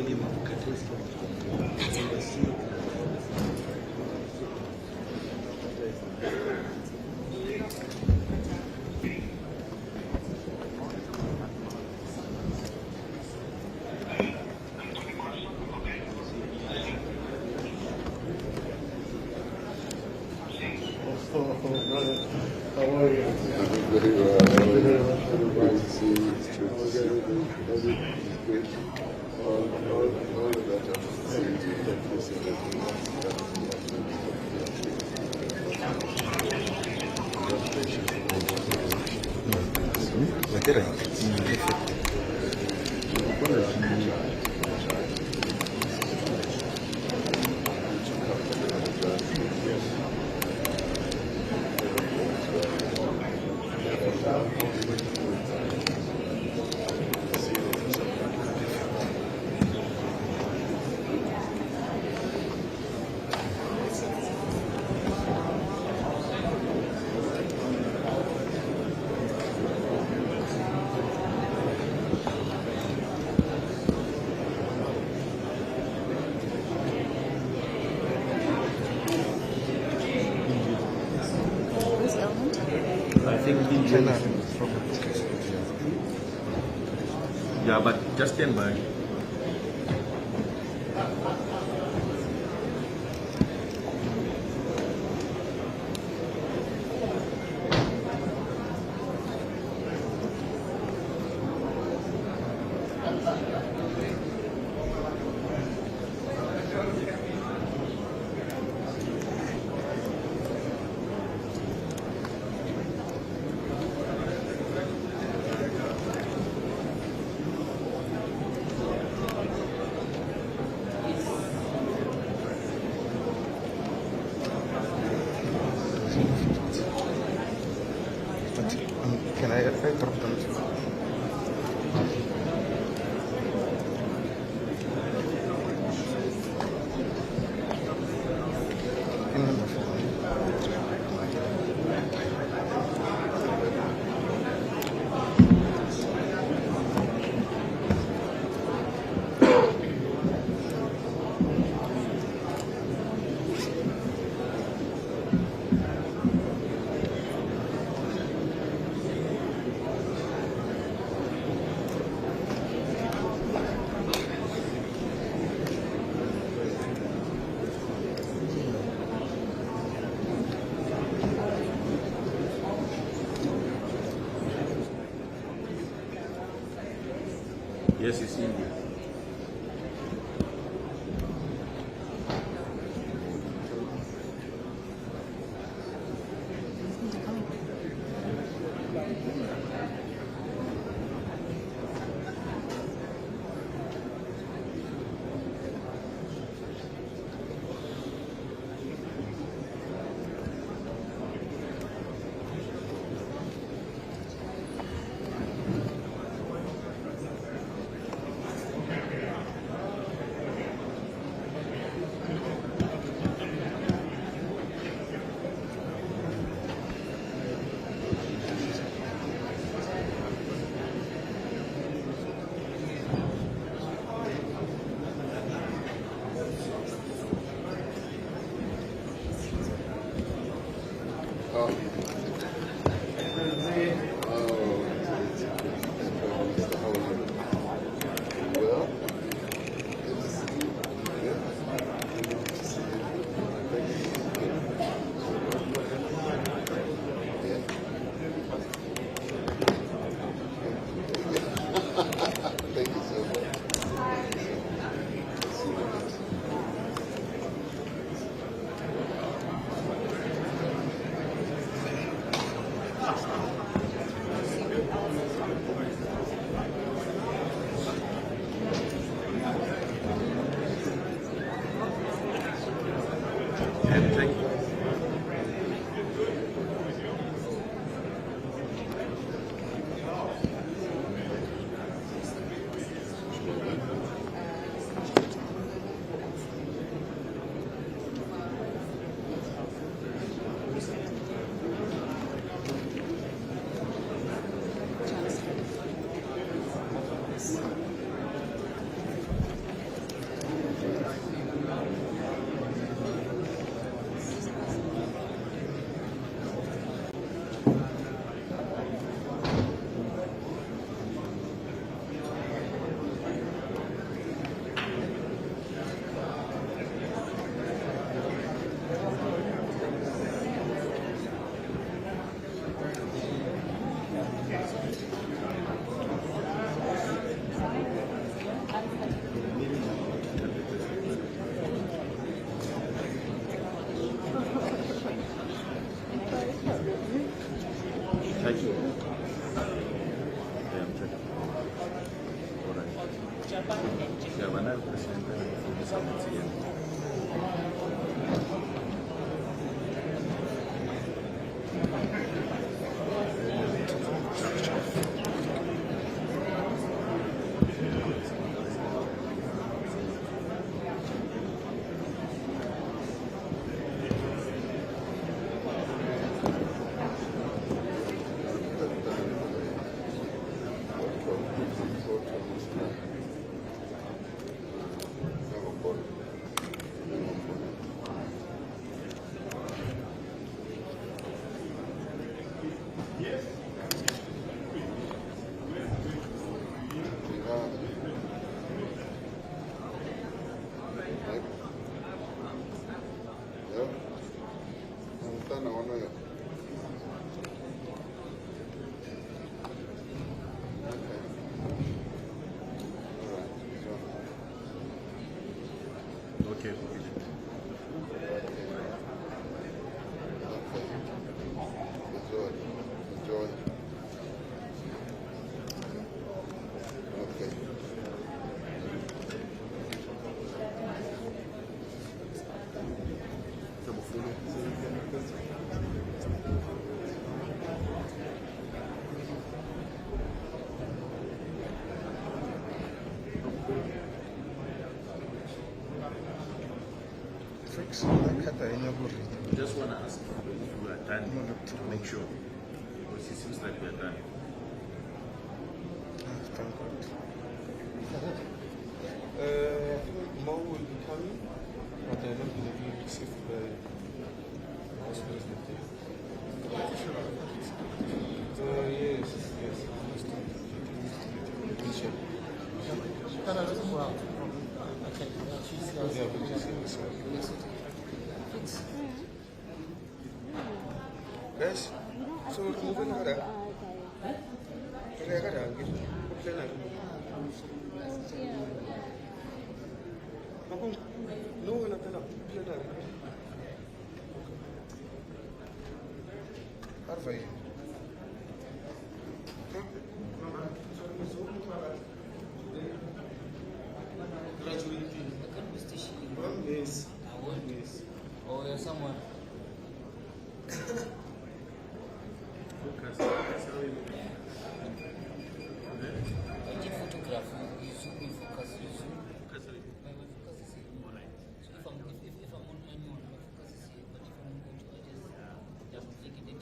How are you? Very well. Thank you very much for the privacy. It's good to see you. Good. All the better. Thank you. Yeah, but just stand by. Can I drop them? Yes, it's India. al presidente de la Comisión del siguiente. Okay. Enjoy. Okay. Just want to ask if we are done to make sure, because it seems like we are done. Thank God. More will be coming, but I don't believe we received the Vice President. Yes. Yes. So we're moving on. Oh, yeah, someone. Photograph. You zoom, you focus, you zoom. My focus is here. So if I'm on anyone, my focus is here. But if I'm going to just click it and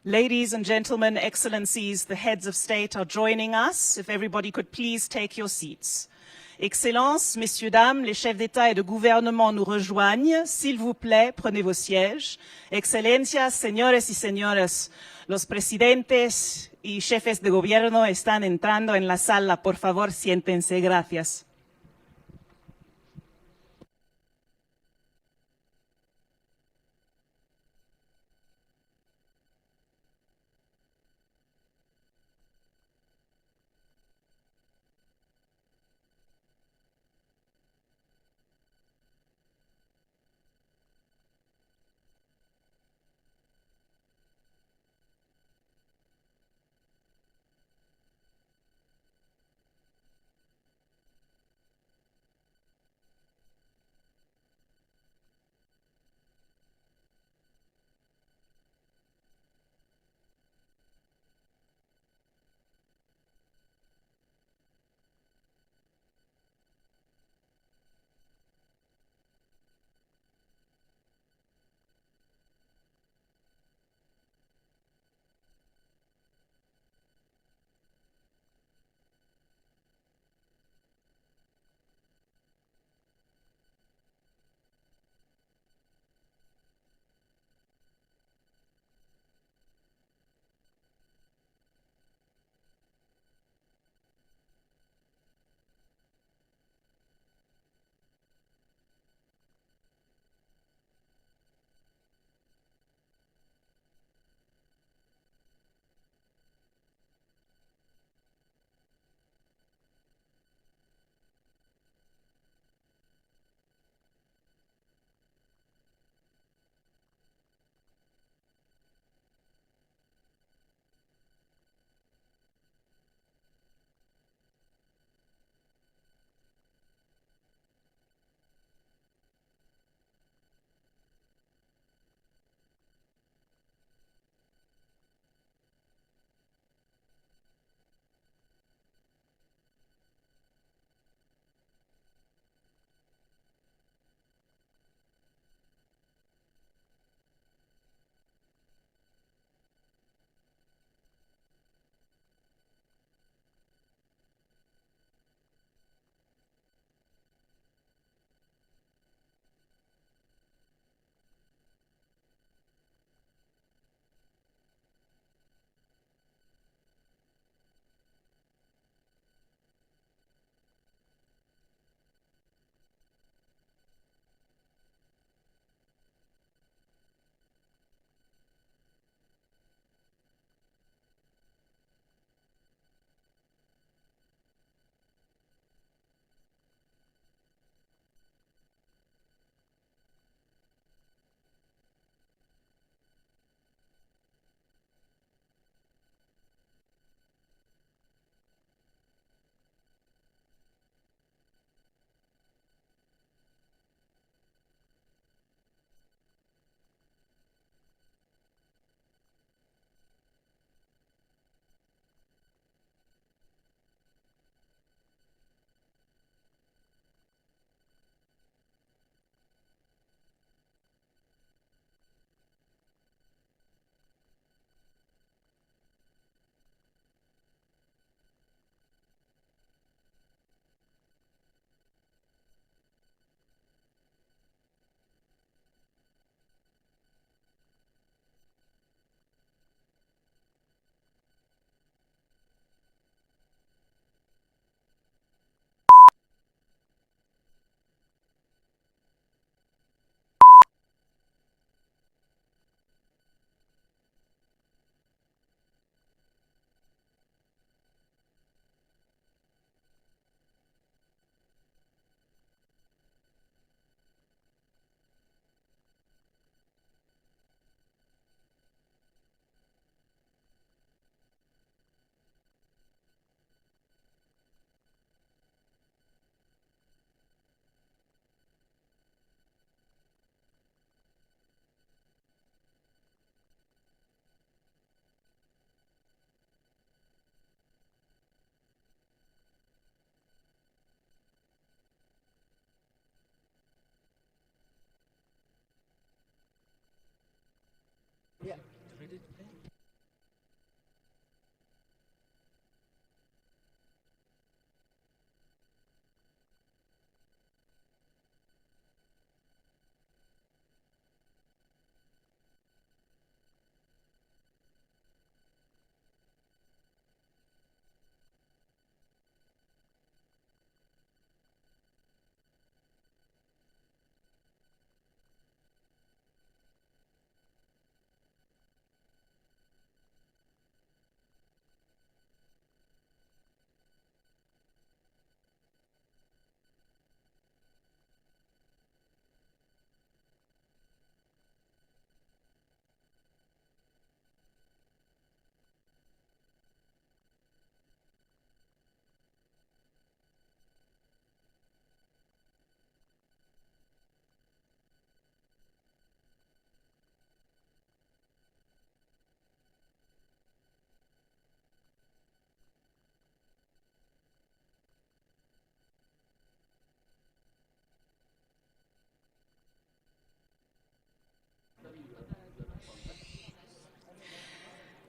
Ladies and gentlemen, excellencies, the heads of state are joining us. If everybody could please take your seats. Excellences, messieurs, dames, les chefs d'État et de gouvernement nous rejoignent. S'il vous plaît, prenez vos sièges. Excelencias, señores y señoras, los presidentes y jefes de gobierno están entrando en la sala. Por favor, siéntense. Gracias.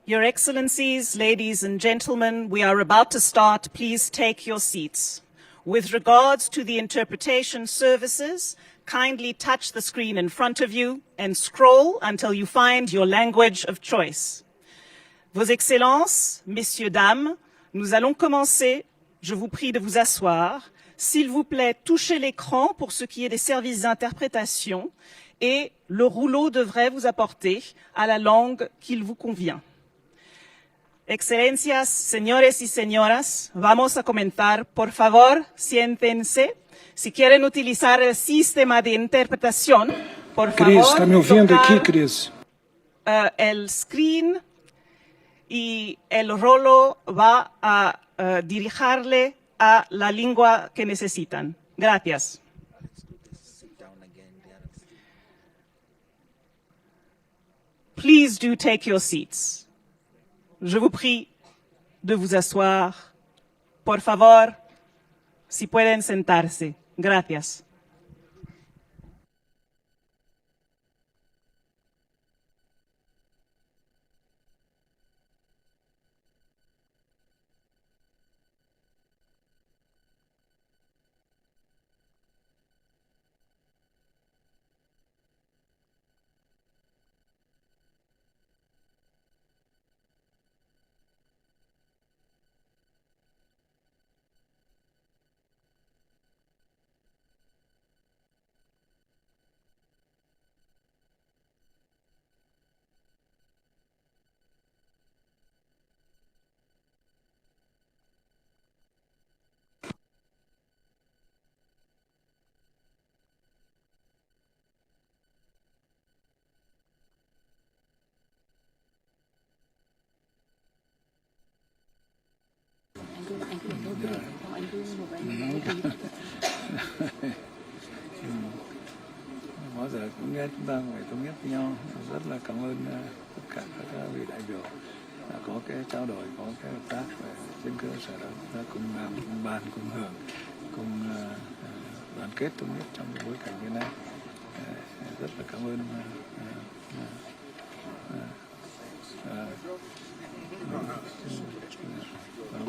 Your Excellencies, ladies and gentlemen, we are about to start. Please take your seats. With regards to the interpretation services, kindly touch the screen in front of you and scroll until you find your language of choice. Vos Excellences, Messieurs, Dames, nous allons commencer. Je vous prie de vous asseoir. S'il vous plaît, touchez l'écran pour ce qui est des services d'interprétation et le rouleau devrait vous apporter à la langue qu'il vous convient. Excelencias, señores y señoras, vamos a comenzar. Por favor, siéntense. Si quieren utilizar el sistema de interpretación, por Cris, favor, está me ouvindo tocar, aqui, Cris? el screen y el rolo va a dirigirle a la lengua que necesitan. Gracias. Please do take your seats. Je vous prie de vous asseoir. Por favor, si pueden sentarse. Gracias. Bao giờ cũng nghe chúng ta phải thống nhất với nhau. Rất là cảm ơn tất cả các vị đại biểu đã có cái trao đổi, có cái hợp tác và trên cơ sở đó chúng ta cùng làm, cùng bàn, cùng hưởng, cùng đoàn kết thống nhất trong bối cảnh như này. Rất là cảm ơn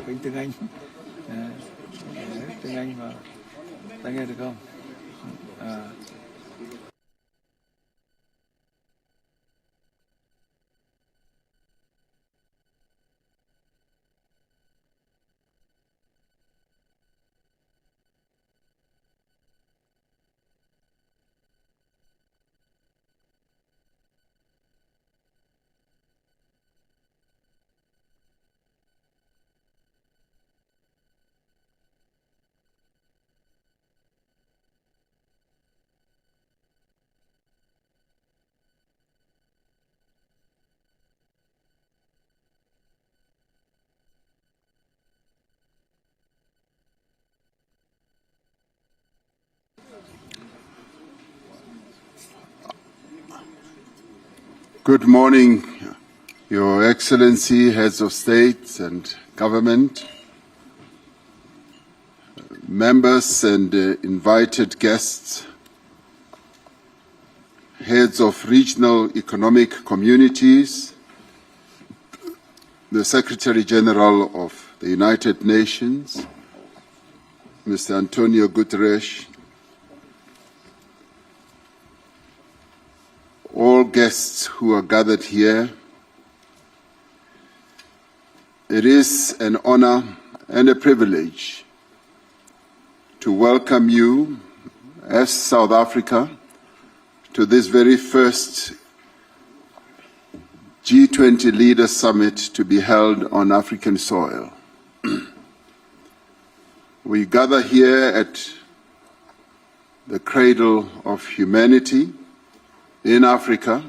kênh tiếng Anh, tiếng Anh mà ta nghe được không? Good morning, Your Excellency, Heads of State and Government, members and invited guests, heads of regional economic communities, the Secretary General of the United Nations, Mr. Antonio Guterres, all guests who are gathered here. It is an honor and a privilege to welcome you as South Africa to this very first G20 Leaders Summit to be held on African soil. We gather here at the cradle of humanity in Africa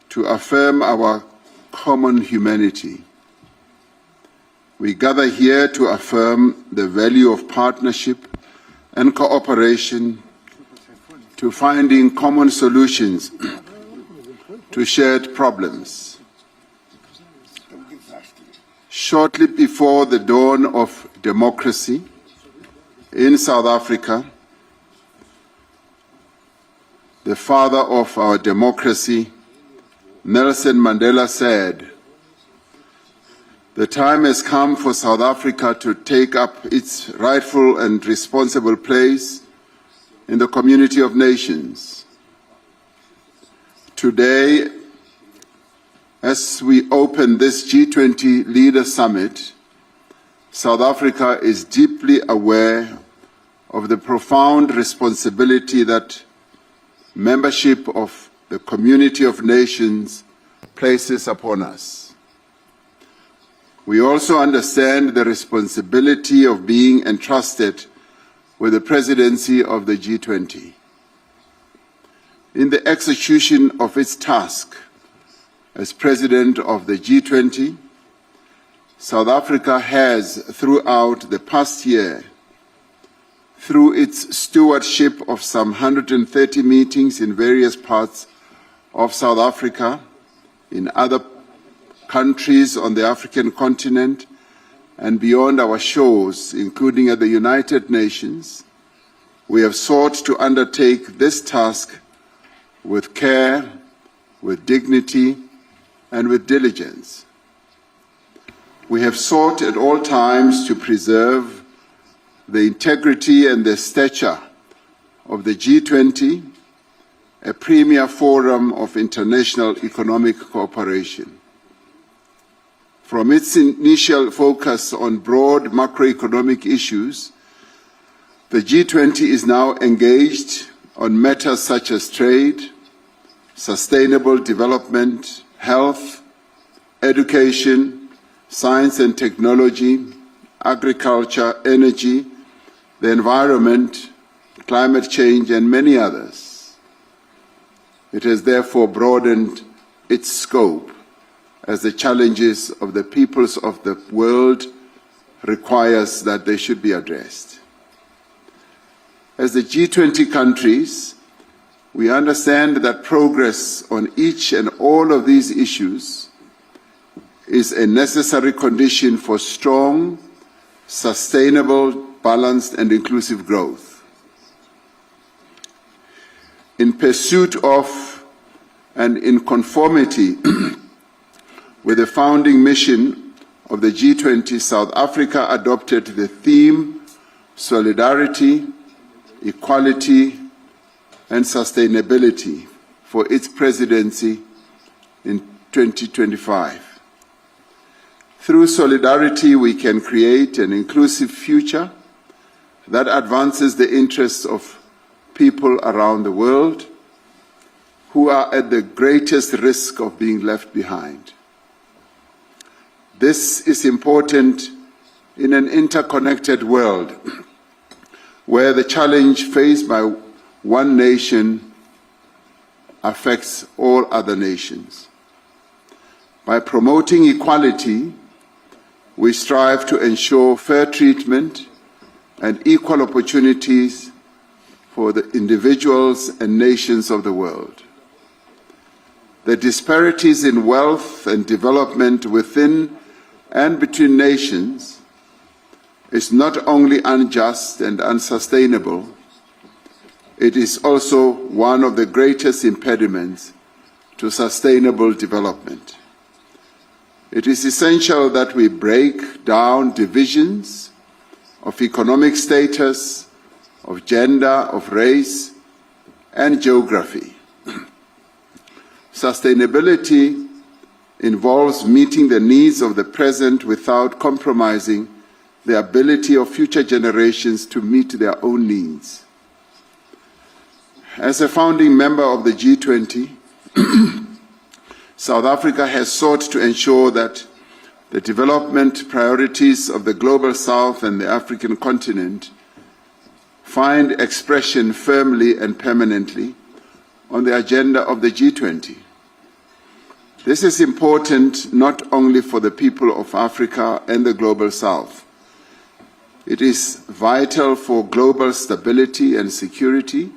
to affirm our common humanity. We gather here to affirm the value of partnership and cooperation, to finding common solutions to shared problems. Shortly before the dawn of democracy in South Africa, the father of our democracy, Nelson Mandela, said, The time has come for South Africa to take up its rightful and responsible place in the community of nations. Today, as we open this G20 Leader Summit, South Africa is deeply aware of the profound responsibility that membership of the community of nations places upon us. We also understand the responsibility of being entrusted with the presidency of the G20. In the execution of its task as president of the G20, South Africa has, throughout the past year, through its stewardship of some 130 meetings in various parts of South Africa, in other countries on the African continent, and beyond our shores, including at the United Nations, we have sought to undertake this task with care, with dignity, and with diligence. We have sought at all times to preserve the integrity and the stature of the G20, a premier forum of international economic cooperation. From its initial focus on broad macroeconomic issues, the G20 is now engaged on matters such as trade, sustainable development, health, education, science and technology, agriculture, energy, the environment, climate change, and many others. It has therefore broadened its scope as the challenges of the peoples of the world requires that they should be addressed. As the G20 countries, we understand that progress on each and all of these issues is a necessary condition for strong, sustainable, balanced, and inclusive growth. In pursuit of and in conformity with the founding mission of the G20, South Africa adopted the theme Solidarity, Equality, and Sustainability for its presidency in 2025. Through solidarity, we can create an inclusive future that advances the interests of people around the world who are at the greatest risk of being left behind. This is important in an interconnected world where the challenge faced by one nation affects all other nations. By promoting equality, we strive to ensure fair treatment and equal opportunities for the individuals and nations of the world. The disparities in wealth and development within and between nations is not only unjust and unsustainable, it is also one of the greatest impediments to sustainable development. It is essential that we break down divisions of economic status, of gender, of race, and geography. Sustainability involves meeting the needs of the present without compromising the ability of future generations to meet their own needs. As a founding member of the G20, South Africa has sought to ensure that the development priorities of the Global South and the African continent find expression firmly and permanently on the agenda of the G20. This is important not only for the people of Africa and the Global South. It is vital for global stability and security,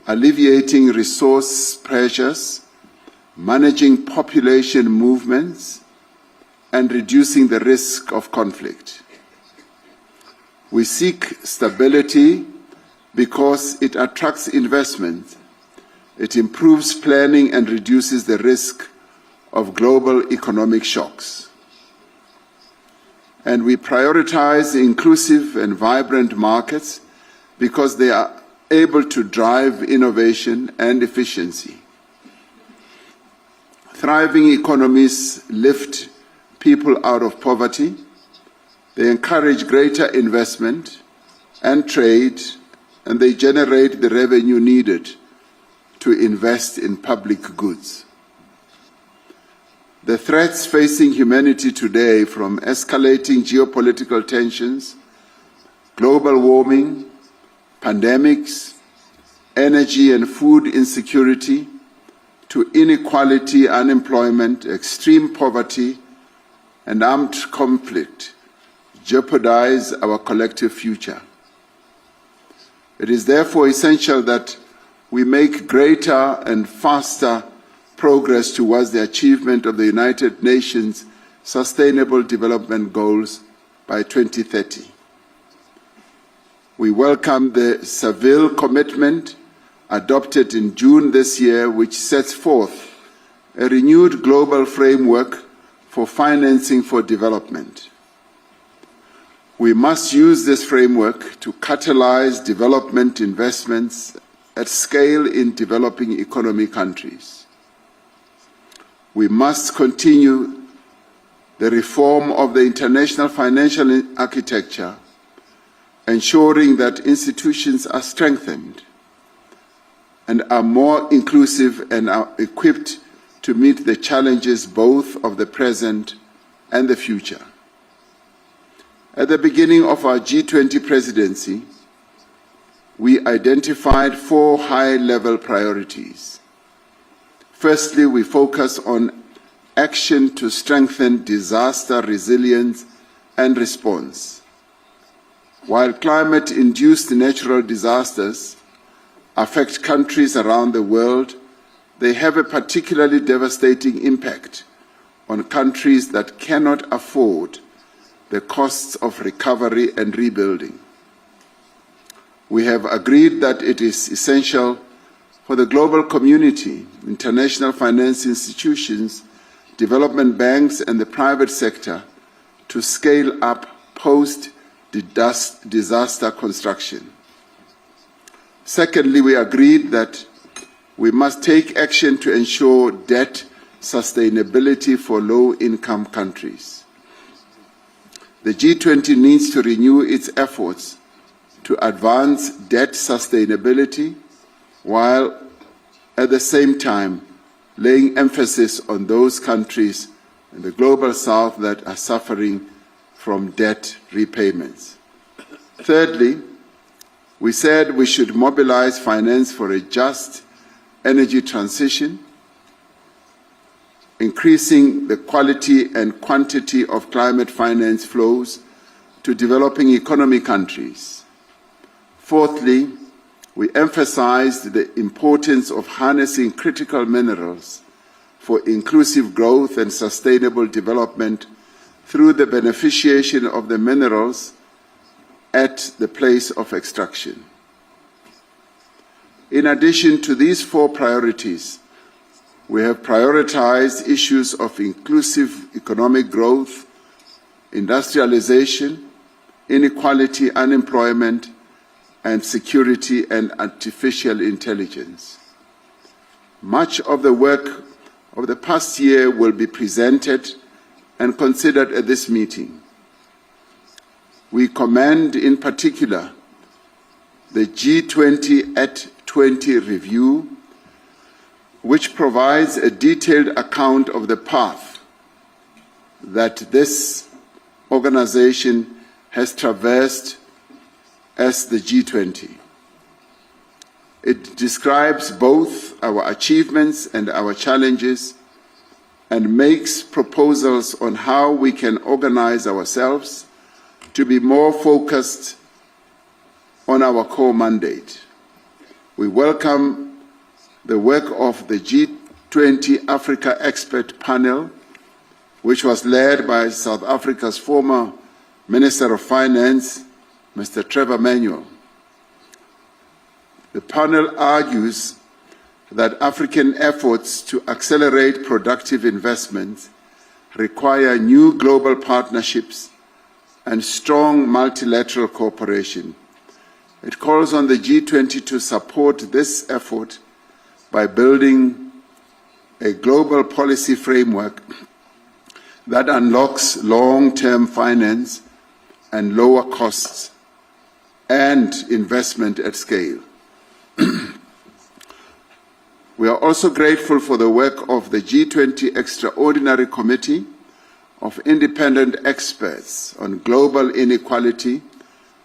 alleviating resource pressures, managing population movements, and reducing the risk of conflict. We seek stability because it attracts investment, it improves planning and reduces the risk of global economic shocks. And we prioritize inclusive and vibrant markets because they are able to drive innovation and efficiency. Thriving economies lift people out of poverty. They encourage greater investment and trade, and they generate the revenue needed to invest in public goods. The threats facing humanity today, from escalating geopolitical tensions, global warming, pandemics, energy and food insecurity, to inequality, unemployment, extreme poverty, and armed conflict, jeopardize our collective future. It is therefore essential that we make greater and faster progress towards the achievement of the United Nations Sustainable Development Goals by 2030. We welcome the Seville Commitment adopted in June this year, which sets forth a renewed global framework for financing for development. We must use this framework to catalyze development investments at scale in developing economy countries. We must continue the reform of the international financial architecture, ensuring that institutions are strengthened and are more inclusive and are equipped to meet the challenges both of the present and the future. At the beginning of our G20 presidency, we identified 4 high-level priorities. Firstly, we focus on action to strengthen disaster resilience and response. While climate-induced natural disasters affect countries around the world, they have a particularly devastating impact on countries that cannot afford the costs of recovery and rebuilding. We have agreed that it is essential for the global community, international finance institutions, development banks, and the private sector to scale up post-disaster construction. Secondly, we agreed that we must take action to ensure debt sustainability for low-income countries. The G20 needs to renew its efforts to advance debt sustainability while at the same time laying emphasis on those countries in the global south that are suffering from debt repayments. Thirdly, we said we should mobilize finance for a just energy transition, increasing the quality and quantity of climate finance flows to developing economy countries. Fourthly, we emphasized the importance of harnessing critical minerals for inclusive growth and sustainable development through the beneficiation of the minerals at the place of extraction. In addition to these 4 priorities, we have prioritized issues of inclusive economic growth, industrialization, inequality, unemployment, and security and artificial intelligence. Much of the work of the past year will be presented and considered at this meeting. We commend in particular the G20 at 20 review, which provides a detailed account of the path that this organization has traversed as the G20. It describes both our achievements and our challenges and makes proposals on how we can organize ourselves to be more focused on our core mandate. We welcome the work of the G20 Africa Expert Panel, which was led by South Africa's former Minister of Finance, Mr. Trevor Manuel. The panel argues that African efforts to accelerate productive investment require new global partnerships and strong multilateral cooperation. It calls on the G20 to support this effort by building a global policy framework that unlocks long-term finance and lower costs and investment at scale. We are also grateful for the work of the G20 Extraordinary Committee of Independent Experts on Global Inequality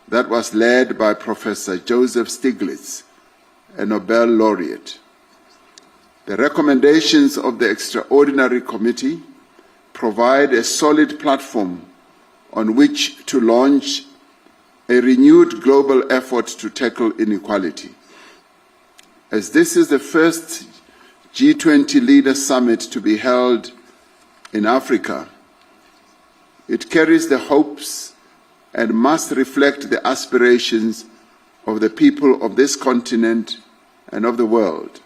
that was led by Professor Joseph Stiglitz, a Nobel laureate. The recommendations of the Extraordinary Committee provide a solid platform on which to launch a renewed global effort to tackle inequality. As this is the first G20 Leaders Summit to be held in Africa, it carries the hopes and must reflect the aspirations of the people of this continent and of the world.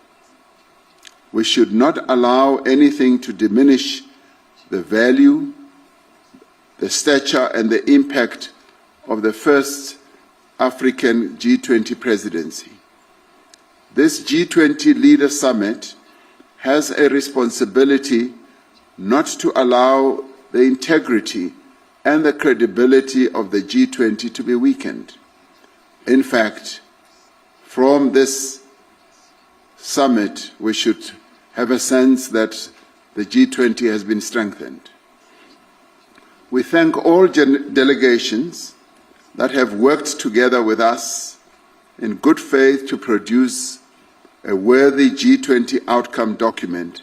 We should not allow anything to diminish the value, the stature, and the impact of the first African G20 presidency. This G20 Leaders Summit has a responsibility not to allow the integrity and the credibility of the G20 to be weakened. In fact, from this summit, we should have a sense that the G20 has been strengthened. We thank all delegations that have worked together with us in good faith to produce a worthy G20 outcome document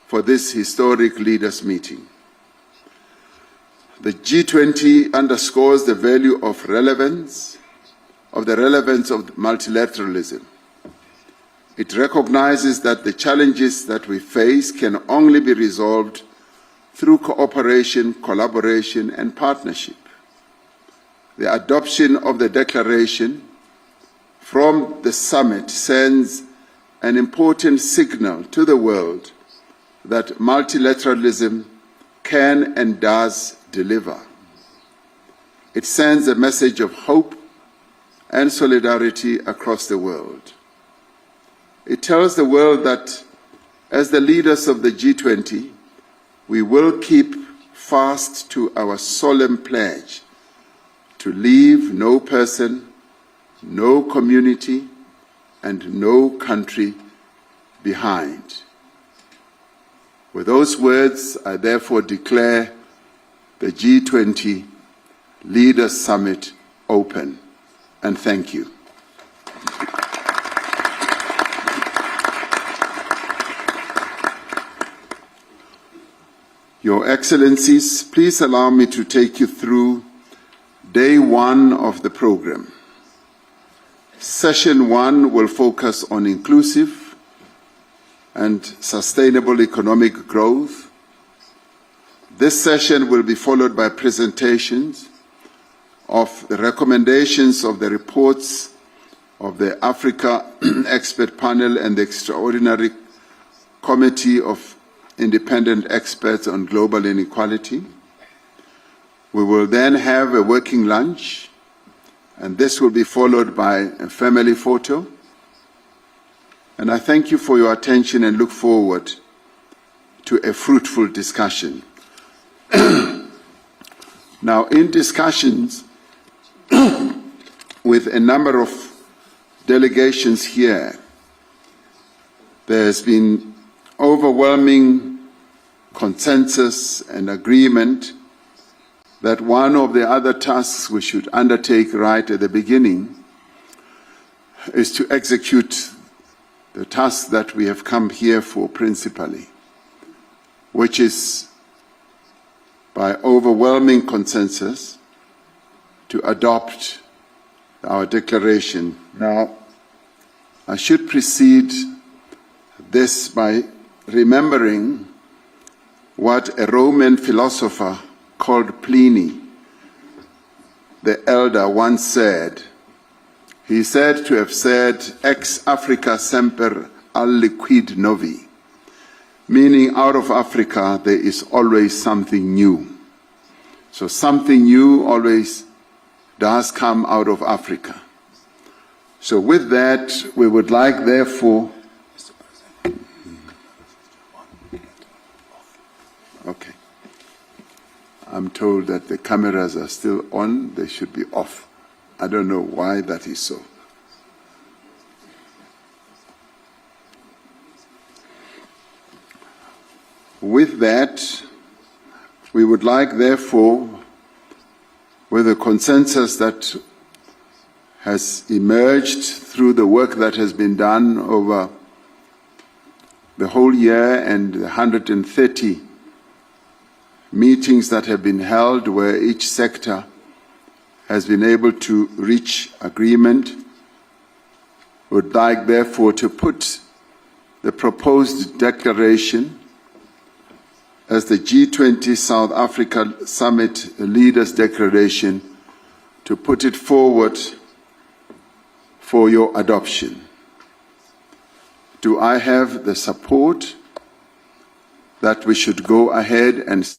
for this historic leaders' meeting. The G20 underscores the value of the relevance of multilateralism. It recognizes that the challenges that we face can only be resolved through cooperation, collaboration, and partnership. The adoption of the declaration from the summit sends an important signal to the world that multilateralism can and does deliver. It sends a message of hope and solidarity across the world. It tells the world that as the leaders of the G20, we will keep fast to our solemn pledge to leave no person, no community, and no country behind. With those words, I therefore declare the G20 Leaders Summit open, and thank you. Your Excellencies, please allow me to take you through day one of the program. Session one will focus on inclusive and sustainable economic growth. This session will be followed by presentations of the recommendations of the reports of the Africa Expert Panel and the Extraordinary Committee of Independent Experts on Global Inequality. We will then have a working lunch, and this will be followed by a family photo. And I thank you for your attention and look forward to a fruitful discussion. Now, in discussions with a number of delegations here, there has been overwhelming consensus and agreement that one of the other tasks we should undertake right at the beginning is to execute the task that we have come here for principally, which is by overwhelming consensus to adopt our declaration. Now, I should precede this by remembering what a Roman philosopher called Pliny, the elder, once said. He said to have said, ex Africa semper aliquid novi, meaning out of Africa there is always something new. So something new always does come out of Africa. So with that, we would like, therefore, okay. I'm told that the cameras are still on, they should be off. I don't know why that is so. With that, we would like, therefore, with the consensus that has emerged through the work that has been done over the whole year and the 130 meetings that have been held where each sector has been able to reach agreement, would like, therefore, to put the proposed declaration as the G20 South Africa Summit Leaders Declaration, to put it forward for your adoption. Do I have the support that we should go ahead and